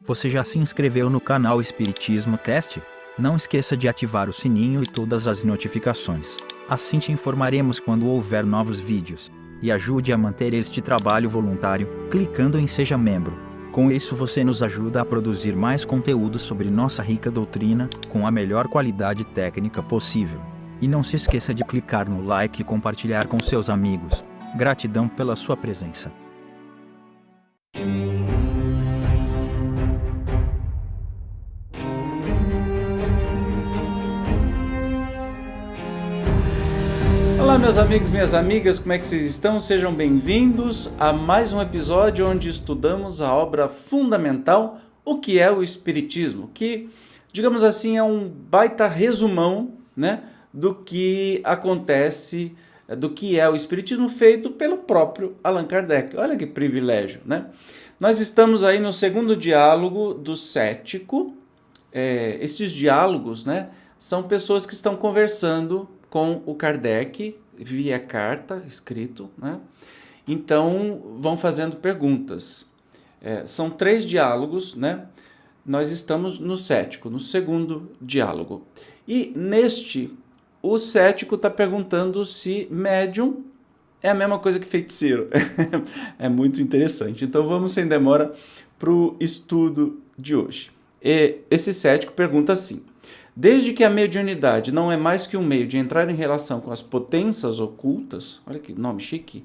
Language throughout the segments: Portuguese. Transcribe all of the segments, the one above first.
Você já se inscreveu no canal Espiritismo Teste? Não esqueça de ativar o sininho e todas as notificações. Assim te informaremos quando houver novos vídeos. E ajude a manter este trabalho voluntário, clicando em Seja Membro. Com isso você nos ajuda a produzir mais conteúdo sobre nossa rica doutrina, com a melhor qualidade técnica possível. E não se esqueça de clicar no like e compartilhar com seus amigos. Gratidão pela sua presença. Olá meus amigos, minhas amigas, como é que vocês estão? Sejam bem-vindos a mais um episódio onde estudamos a obra fundamental, o que é o Espiritismo, que, digamos assim, é um baita resumão, né, do que acontece, do que é o Espiritismo feito pelo próprio Allan Kardec. Olha que privilégio, né? Nós estamos aí no segundo diálogo do cético. Esses diálogos, né, são pessoas que estão conversando com o Kardec via carta, escrito, né? Então vão fazendo perguntas. São 3 diálogos, né? Nós estamos no cético, no segundo diálogo. E neste, o cético está perguntando se médium é a mesma coisa que feiticeiro. É muito interessante. Então vamos sem demora para o estudo de hoje. Esse cético pergunta assim: desde que a mediunidade não é mais que um meio de entrar em relação com as potências ocultas, olha que nome chique,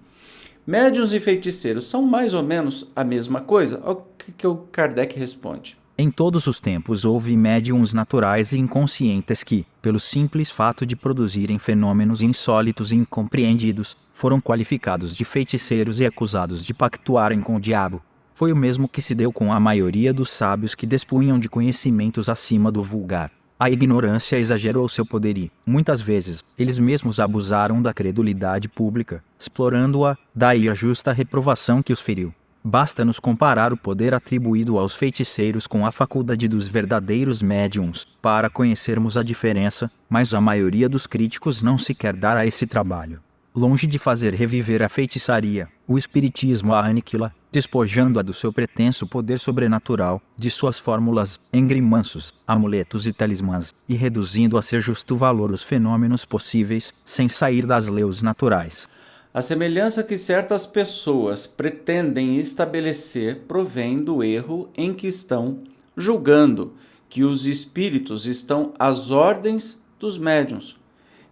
médiuns e feiticeiros são mais ou menos a mesma coisa? Olha o que o Kardec responde. Em todos os tempos houve médiuns naturais e inconscientes que, pelo simples fato de produzirem fenômenos insólitos e incompreendidos, foram qualificados de feiticeiros e acusados de pactuarem com o diabo. Foi o mesmo que se deu com a maioria dos sábios que dispunham de conhecimentos acima do vulgar. A ignorância exagerou seu poder e, muitas vezes, eles mesmos abusaram da credulidade pública, explorando-a, daí a justa reprovação que os feriu. Basta-nos comparar o poder atribuído aos feiticeiros com a faculdade dos verdadeiros médiuns, para conhecermos a diferença, mas a maioria dos críticos não se quer dar a esse trabalho. Longe de fazer reviver a feitiçaria, o espiritismo a aniquila, despojando-a do seu pretenso poder sobrenatural, de suas fórmulas, engrimanços, amuletos e talismãs, e reduzindo a ser justo valor os fenômenos possíveis, sem sair das leis naturais. A semelhança que certas pessoas pretendem estabelecer provém do erro em que estão julgando que os espíritos estão às ordens dos médiuns.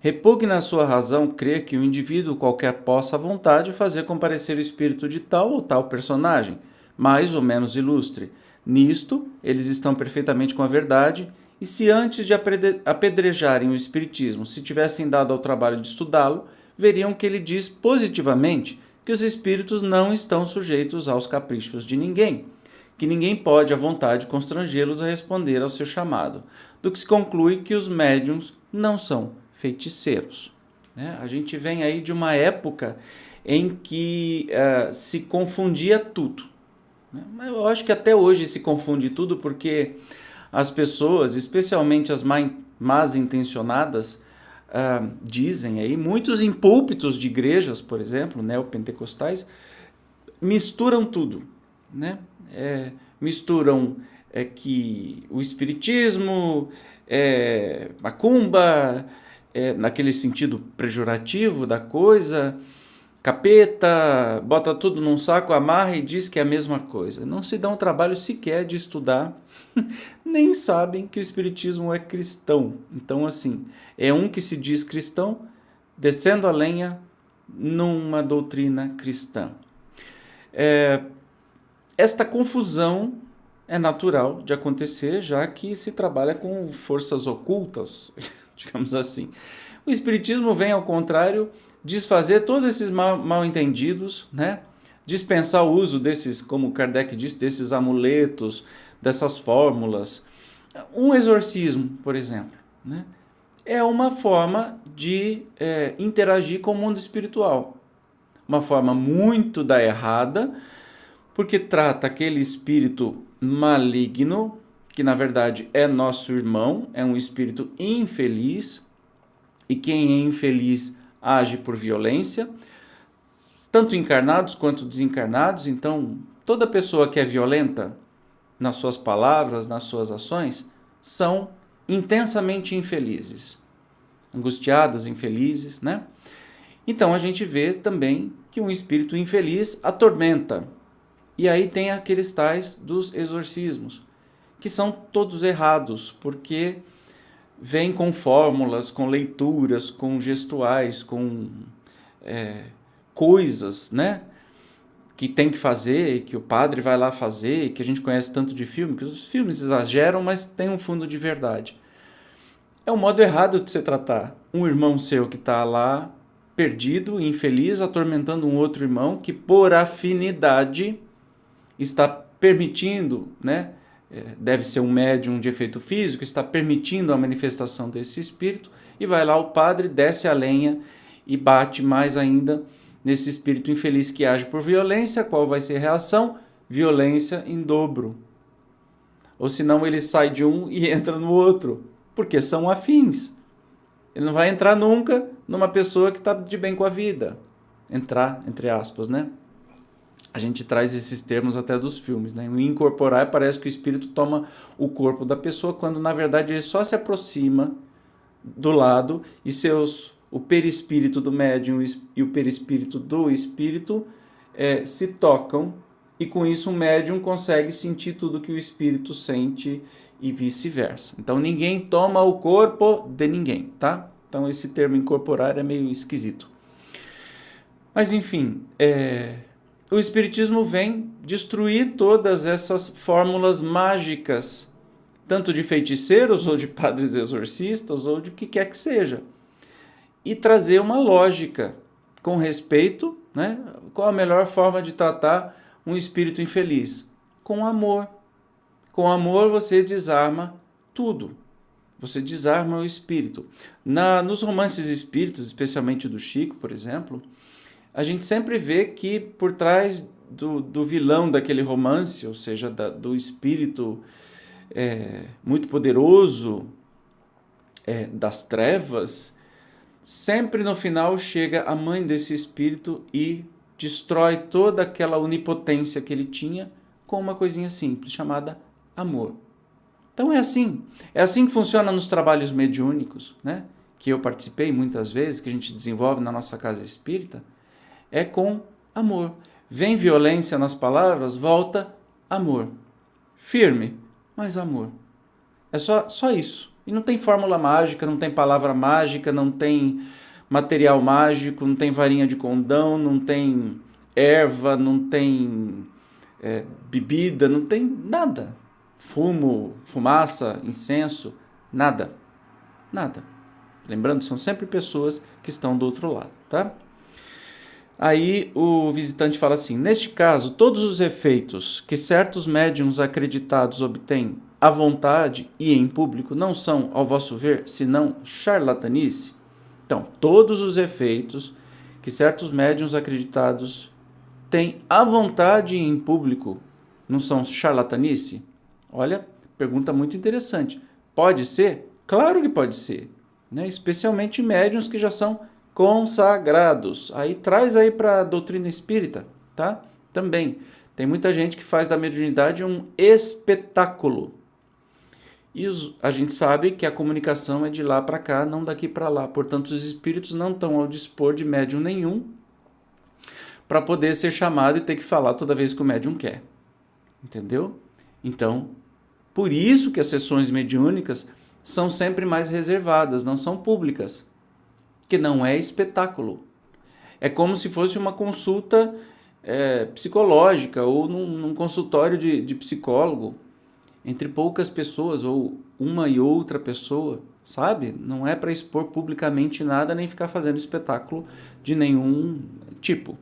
Repugna a sua razão crer que o indivíduo qualquer possa à vontade fazer comparecer o espírito de tal ou tal personagem, mais ou menos ilustre. Nisto, eles estão perfeitamente com a verdade, e se antes de apedrejarem o espiritismo se tivessem dado ao trabalho de estudá-lo, veriam que ele diz positivamente que os espíritos não estão sujeitos aos caprichos de ninguém, que ninguém pode à vontade constrangê-los a responder ao seu chamado, do que se conclui que os médiuns não são feiticeiros. A gente vem aí de uma época em que se confundia tudo. Mas eu acho que até hoje se confunde tudo porque as pessoas, especialmente as más intencionadas, dizem aí, muitos em púlpitos de igrejas, por exemplo, neopentecostais, misturam tudo, né? Misturam que o espiritismo é macumba, naquele sentido pejorativo da coisa, capeta, bota tudo num saco, amarra e diz que é a mesma coisa. Não se dão trabalho sequer de estudar, nem sabem que o espiritismo é cristão. Então, assim, é um que se diz cristão, descendo a lenha numa doutrina cristã. Esta confusão é natural de acontecer, já que se trabalha com forças ocultas, digamos assim. O espiritismo vem, ao contrário, desfazer todos esses mal-entendidos, né? Dispensar o uso desses, como Kardec disse, desses amuletos, dessas fórmulas. Um exorcismo, por exemplo, né? É uma forma de interagir com o mundo espiritual. Uma forma muito da errada, porque trata aquele espírito maligno, que na verdade é nosso irmão, é um espírito infeliz, e quem é infeliz age por violência, tanto encarnados quanto desencarnados. Então, toda pessoa que é violenta nas suas palavras, nas suas ações, são intensamente infelizes. Angustiadas, infelizes, né? Então a gente vê também que um espírito infeliz atormenta. E aí tem aqueles tais dos exorcismos, que são todos errados, porque vêm com fórmulas, com leituras, com gestuais, com coisas, né? Que tem que fazer, que o padre vai lá fazer, que a gente conhece tanto de filme, que os filmes exageram, mas tem um fundo de verdade. É um modo errado de se tratar um irmão seu que está lá perdido, infeliz, atormentando um outro irmão que por afinidade está permitindo, né? Deve ser um médium de efeito físico, está permitindo a manifestação desse espírito, e vai lá o padre, desce a lenha e bate mais ainda nesse espírito infeliz que age por violência. Qual vai ser a reação? Violência em dobro. Ou senão ele sai de um e entra no outro, porque são afins. Ele não vai entrar nunca numa pessoa que está de bem com a vida. Entrar, entre aspas, né? A gente traz esses termos até dos filmes, né? O incorporar parece que o espírito toma o corpo da pessoa, quando na verdade ele só se aproxima do lado e o perispírito do médium e o perispírito do espírito se tocam, e com isso o médium consegue sentir tudo que o espírito sente e vice-versa. Então ninguém toma o corpo de ninguém, tá? Então esse termo incorporar é meio esquisito. Mas enfim, o Espiritismo vem destruir todas essas fórmulas mágicas, tanto de feiticeiros ou de padres exorcistas ou de o que quer que seja, e trazer uma lógica com respeito, né? Qual a melhor forma de tratar um espírito infeliz? Com amor. Com amor você desarma tudo. Você desarma o espírito. Nos romances espíritas, especialmente do Chico, por exemplo, a gente sempre vê que por trás do vilão daquele romance, ou seja, do espírito muito poderoso das trevas, sempre no final chega a mãe desse espírito e destrói toda aquela onipotência que ele tinha com uma coisinha simples, chamada amor. Então é assim que funciona nos trabalhos mediúnicos, né? Que eu participei muitas vezes, que a gente desenvolve na nossa casa espírita, é com amor. Vem violência nas palavras, volta amor. Firme, mas amor. É só isso. E não tem fórmula mágica, não tem palavra mágica, não tem material mágico, não tem varinha de condão, não tem erva, não tem bebida, não tem nada. Fumo, fumaça, incenso, nada. Nada. Lembrando, são sempre pessoas que estão do outro lado, tá? Aí o visitante fala assim: neste caso, todos os efeitos que certos médiuns acreditados obtêm à vontade e em público não são, ao vosso ver, senão charlatanice? Então, todos os efeitos que certos médiuns acreditados têm à vontade e em público não são charlatanice? Olha, pergunta muito interessante. Pode ser? Claro que pode ser, né? Especialmente médiuns que já são consagrados. Aí traz aí para a doutrina espírita, tá? Também tem muita gente que faz da mediunidade um espetáculo. E a gente sabe que a comunicação é de lá para cá, não daqui para lá. Portanto, os espíritos não estão ao dispor de médium nenhum para poder ser chamado e ter que falar toda vez que o médium quer. Entendeu? Então, por isso que as sessões mediúnicas são sempre mais reservadas, não são públicas, que não é espetáculo. É como se fosse uma consulta psicológica ou num consultório de psicólogo, entre poucas pessoas ou uma e outra pessoa, sabe? Não é para expor publicamente nada, nem ficar fazendo espetáculo de nenhum tipo.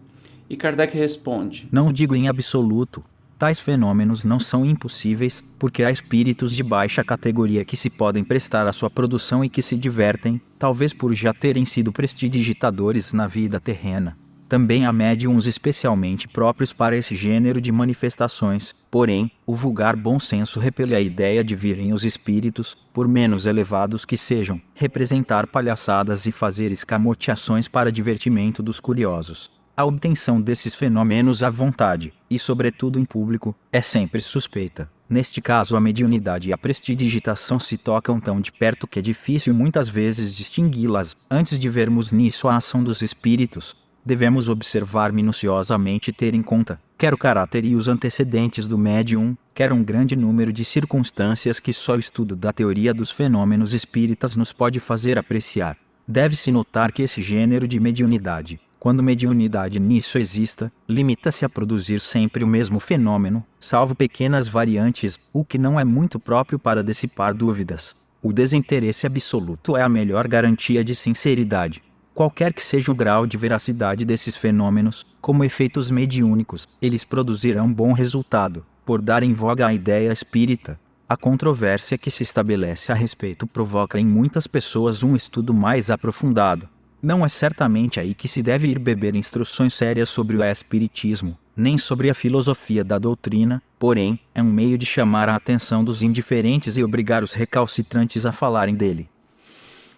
E Kardec responde: não digo em absoluto. Tais fenômenos não são impossíveis, porque há espíritos de baixa categoria que se podem prestar à sua produção e que se divertem, talvez por já terem sido prestidigitadores na vida terrena. Também há médiuns especialmente próprios para esse gênero de manifestações, porém, o vulgar bom senso repele a ideia de virem os espíritos, por menos elevados que sejam, representar palhaçadas e fazer escamoteações para divertimento dos curiosos. A obtenção desses fenômenos à vontade, e sobretudo em público, é sempre suspeita. Neste caso, a mediunidade e a prestidigitação se tocam tão de perto que é difícil muitas vezes distingui-las. Antes de vermos nisso a ação dos espíritos, devemos observar minuciosamente e ter em conta, quer o caráter e os antecedentes do médium, quer um grande número de circunstâncias que só o estudo da teoria dos fenômenos espíritas nos pode fazer apreciar. Deve-se notar que esse gênero de mediunidade, quando mediunidade nisso exista, limita-se a produzir sempre o mesmo fenômeno, salvo pequenas variantes, o que não é muito próprio para dissipar dúvidas. O desinteresse absoluto é a melhor garantia de sinceridade. Qualquer que seja o grau de veracidade desses fenômenos, como efeitos mediúnicos, eles produzirão bom resultado, por darem voga à ideia espírita. A controvérsia que se estabelece a respeito provoca em muitas pessoas um estudo mais aprofundado. Não é certamente aí que se deve ir beber instruções sérias sobre o espiritismo, nem sobre a filosofia da doutrina, porém, é um meio de chamar a atenção dos indiferentes e obrigar os recalcitrantes a falarem dele.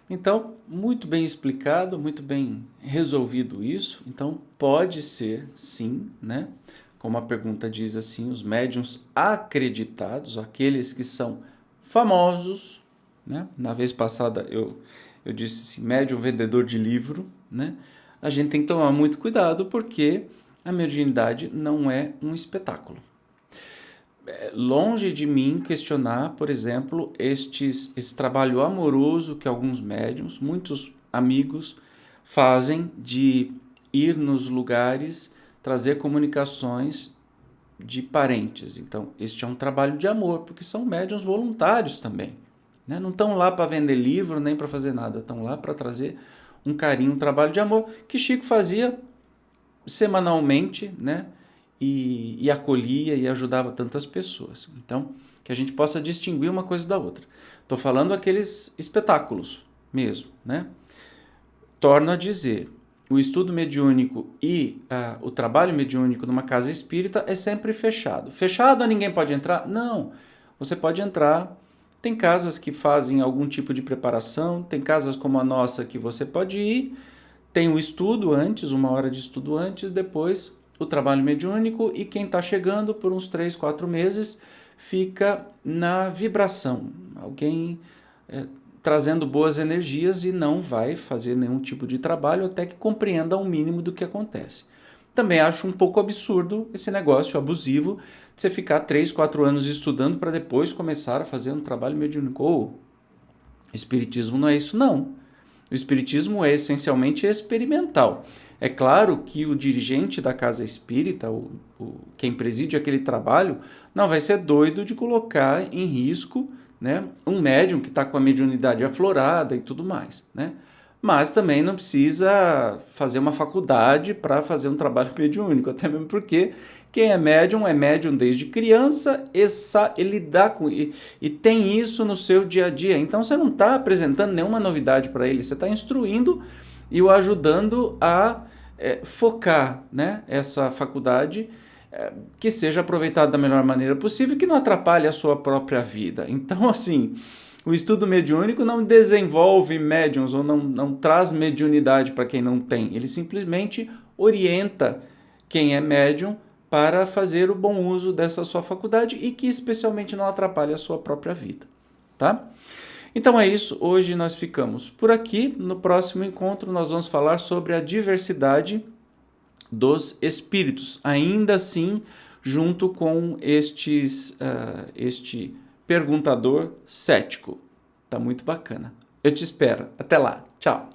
Então, muito bem explicado, muito bem resolvido isso. Então, pode ser, sim, né? Como a pergunta diz assim, os médiuns acreditados, aqueles que são famosos, né? Na vez passada eu disse assim, médium vendedor de livro, né? A gente tem que tomar muito cuidado porque a mediunidade não é um espetáculo. Longe de mim questionar, por exemplo, esse trabalho amoroso que alguns médiuns, muitos amigos, fazem de ir nos lugares, trazer comunicações de parentes. Então, este é um trabalho de amor, porque são médiuns voluntários também. Né? Não estão lá para vender livro, nem para fazer nada, estão lá para trazer um carinho, um trabalho de amor, que Chico fazia semanalmente, né? E acolhia e ajudava tantas pessoas. Então, que a gente possa distinguir uma coisa da outra. Estou falando aqueles espetáculos mesmo, né? Torno a dizer, o estudo mediúnico e o trabalho mediúnico numa casa espírita é sempre fechado. Fechado, ninguém pode entrar? Não, você pode entrar. Tem casas que fazem algum tipo de preparação, tem casas como a nossa que você pode ir, tem o estudo antes, 1 hora de estudo antes, depois o trabalho mediúnico, e quem está chegando por uns 3, 4 meses fica na vibração. Alguém trazendo boas energias e não vai fazer nenhum tipo de trabalho até que compreenda o mínimo do que acontece. Também acho um pouco absurdo esse negócio abusivo de você ficar 3, 4 anos estudando para depois começar a fazer um trabalho mediúnico. O espiritismo não é isso, não. O espiritismo é essencialmente experimental. É claro que o dirigente da casa espírita, quem preside aquele trabalho, não vai ser doido de colocar em risco, né, um médium que está com a mediunidade aflorada e tudo mais, né? Mas também não precisa fazer uma faculdade para fazer um trabalho mediúnico, até mesmo porque quem é médium desde criança, ele dá com, e tem isso no seu dia a dia. Então você não está apresentando nenhuma novidade para ele, você está instruindo e o ajudando a focar, né, essa faculdade que seja aproveitada da melhor maneira possível e que não atrapalhe a sua própria vida. Então, assim, o estudo mediúnico não desenvolve médiums ou não traz mediunidade para quem não tem. Ele simplesmente orienta quem é médium para fazer o bom uso dessa sua faculdade e que especialmente não atrapalhe a sua própria vida, tá? Então é isso, hoje nós ficamos por aqui. No próximo encontro nós vamos falar sobre a diversidade dos espíritos, ainda assim junto com este perguntador cético. Tá muito bacana. Eu te espero. Até lá. Tchau.